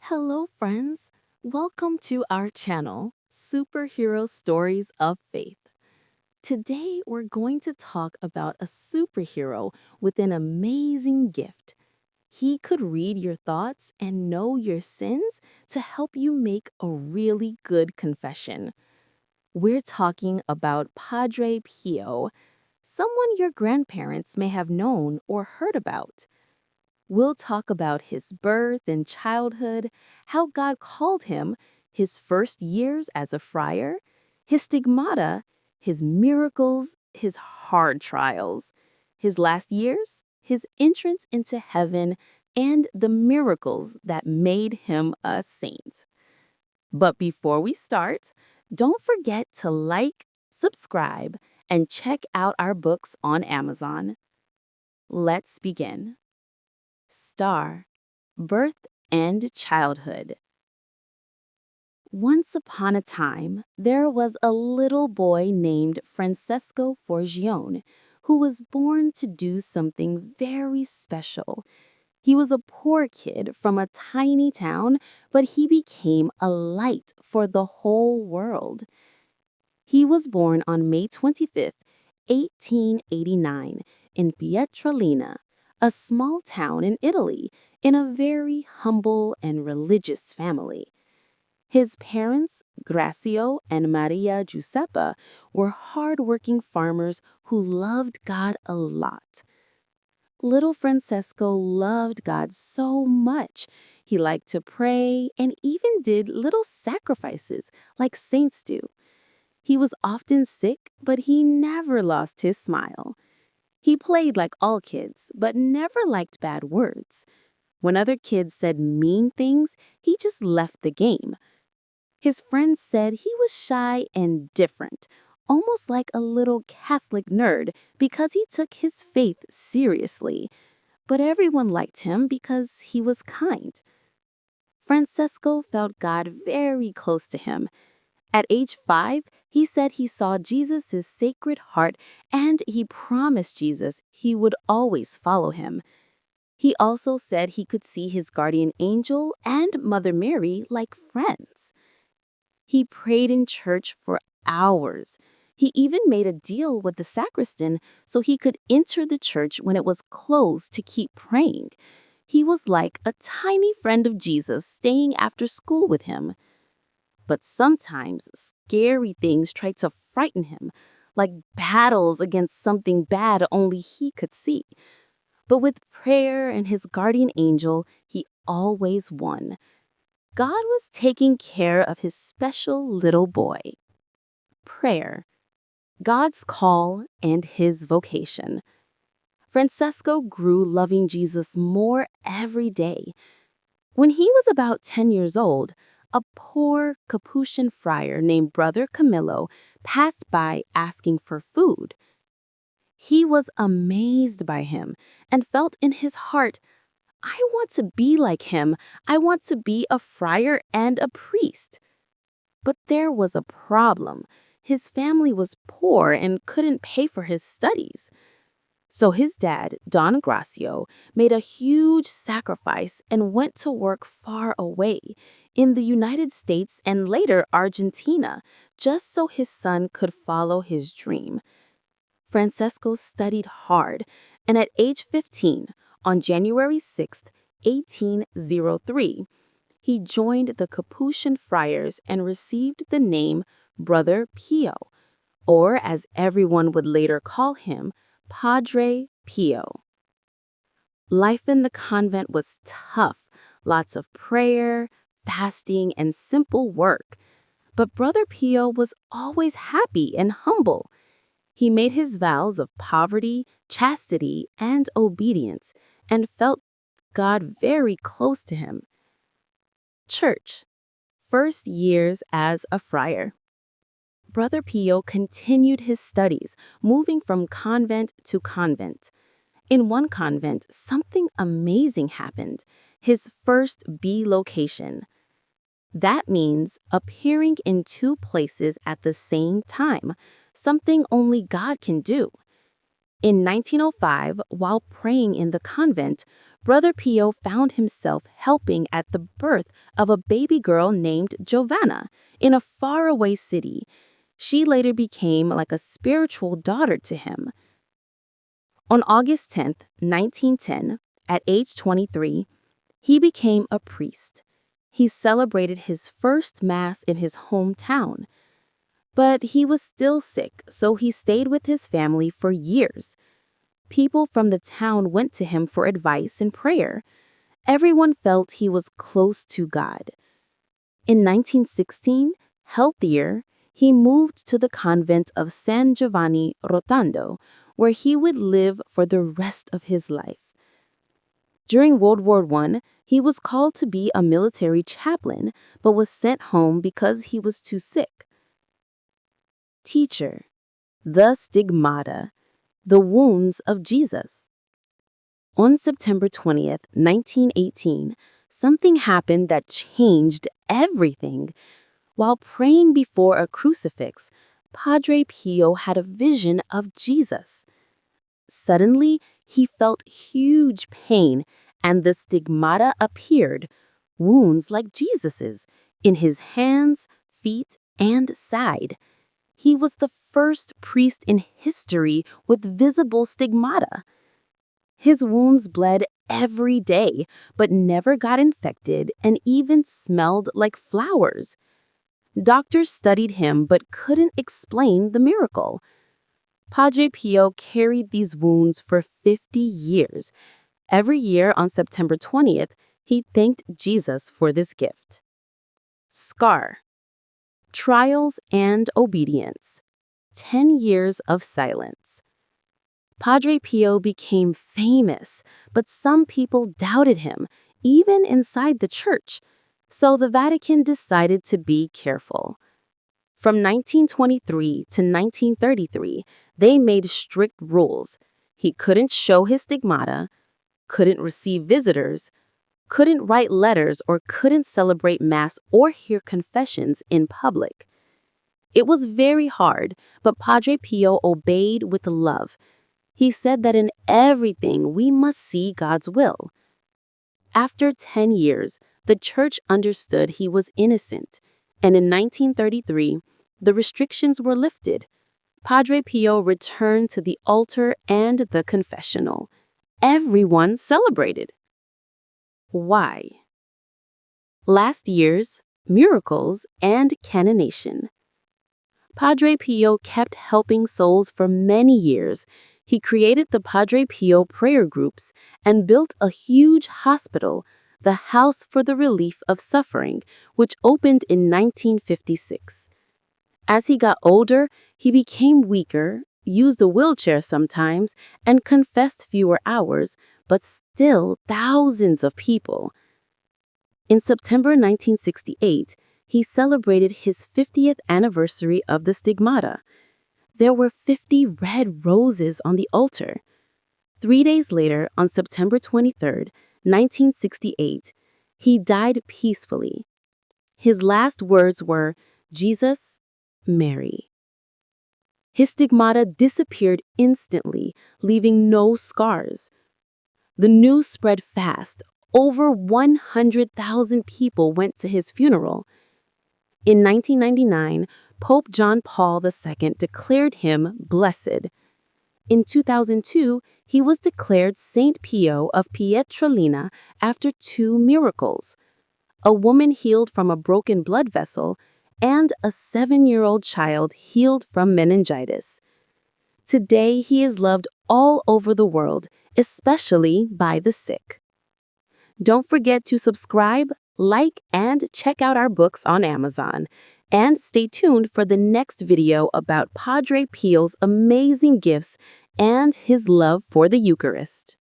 Hello, friends. Welcome to our channel, Superhero Stories of Faith. Today, we're going to talk about a superhero with an amazing gift. He could read your thoughts and know your sins to help you make a really good confession. We're talking about Padre Pio, someone your grandparents may have known or heard about. We'll talk about his birth and childhood, how God called him, his first years as a friar, his stigmata, his miracles, his hard trials, his last years, his entrance into heaven, and the miracles that made him a saint. But before we start, don't forget to like, subscribe, and check out our books on Amazon. Let's begin. Star, Birth and Childhood. Once upon a time, there was a little boy named Francesco Forgione who was born to do something very special. He was a poor kid from a tiny town, but he became a light for the whole world. He was born on May 25th, 1889, in Pietralina, a small town in Italy, in a very humble and religious family. His parents, Gracio and Maria Giuseppa, were hard-working farmers who loved God a lot. Little Francesco loved God so much. He liked to pray and even did little sacrifices like saints do. He was often sick, but he never lost his smile. He played like all kids, but never liked bad words. When other kids said mean things, he just left the game. His friends said he was shy and different, almost like a little Catholic nerd because he took his faith seriously. But everyone liked him because he was kind. Francesco felt God very close to him. At age 5, he said he saw Jesus' sacred heart and he promised Jesus he would always follow him. He also said he could see his guardian angel and Mother Mary like friends. He prayed in church for hours. He even made a deal with the sacristan so he could enter the church when it was closed to keep praying. He was like a tiny friend of Jesus staying after school with him. But sometimes scary things tried to frighten him, like battles against something bad only he could see. But with prayer and his guardian angel, he always won. God was taking care of his special little boy. Prayer, God's call and his vocation. Francesco grew loving Jesus more every day. When he was about 10 years old, a poor Capuchin friar named Brother Camillo passed by asking for food. He was amazed by him and felt in his heart, I want to be like him. I want to be a friar and a priest. But there was a problem. His family was poor and couldn't pay for his studies. So his dad, Don Gracio, made a huge sacrifice and went to work far away in the United States and later Argentina, just so his son could follow his dream. Francesco studied hard, and at age 15, on January 6, 1803, he joined the Capuchin friars and received the name Brother Pio, or as everyone would later call him, Padre Pio. Life in the convent was tough, lots of prayer, fasting, and simple work. But Brother Pio was always happy and humble. He made his vows of poverty, chastity, and obedience, and felt God very close to him. Church, first years as a friar. Brother Pio continued his studies, moving from convent to convent. In one convent, something amazing happened, his first B-location. That means appearing in two places at the same time, something only God can do. In 1905, while praying in the convent, Brother Pio found himself helping at the birth of a baby girl named Giovanna in a faraway city. She later became like a spiritual daughter to him. On August 10th, 1910, at age 23, he became a priest. He celebrated his first Mass in his hometown. But he was still sick, so he stayed with his family for years. People from the town went to him for advice and prayer. Everyone felt he was close to God. In 1916, healthier, he moved to the convent of San Giovanni Rotondo, where he would live for the rest of his life. During World War I, he was called to be a military chaplain, but was sent home because he was too sick. Teacher, the stigmata, the wounds of Jesus. On September 20th, 1918, something happened that changed everything. While praying before a crucifix, Padre Pio had a vision of Jesus. Suddenly, he felt huge pain, and the stigmata appeared, wounds like Jesus's, in his hands, feet, and side. He was the first priest in history with visible stigmata. His wounds bled every day, but never got infected and even smelled like flowers. Doctors studied him but couldn't explain the miracle. Padre Pio carried these wounds for 50 years. Every year on September 20th, he thanked Jesus for this gift. Scar. Trials and obedience. 10 years of silence. Padre Pio became famous, but some people doubted him, even inside the church. So the Vatican decided to be careful. From 1923 to 1933, they made strict rules. He couldn't show his stigmata, couldn't receive visitors, couldn't write letters, or couldn't celebrate Mass or hear confessions in public. It was very hard, but Padre Pio obeyed with love. He said that in everything we must see God's will. After 10 years, the church understood he was innocent, and in 1933, the restrictions were lifted. Padre Pio returned to the altar and the confessional. Everyone celebrated. Why? Last year's miracles and canonization. Padre Pio kept helping souls for many years. He created the Padre Pio prayer groups and built a huge hospital, the House for the Relief of Suffering, which opened in 1956. As he got older, he became weaker, used a wheelchair sometimes, and confessed fewer hours, but still thousands of people. In September 1968, he celebrated his 50th anniversary of the stigmata. There were 50 red roses on the altar. 3 days later, on September 23rd, 1968, he died peacefully. His last words were, "Jesus, Mary." His stigmata disappeared instantly, leaving no scars. The news spread fast. Over 100,000 people went to his funeral. In 1999, Pope John Paul II declared him blessed. In 2002, he was declared Saint Pio of Pietrelcina after 2 miracles: a woman healed from a broken blood vessel and a 7-year-old child healed from meningitis. Today, he is loved all over the world, especially by the sick. Don't forget to subscribe, like, and check out our books on Amazon. And stay tuned for the next video about Padre Pio's amazing gifts and his love for the Eucharist.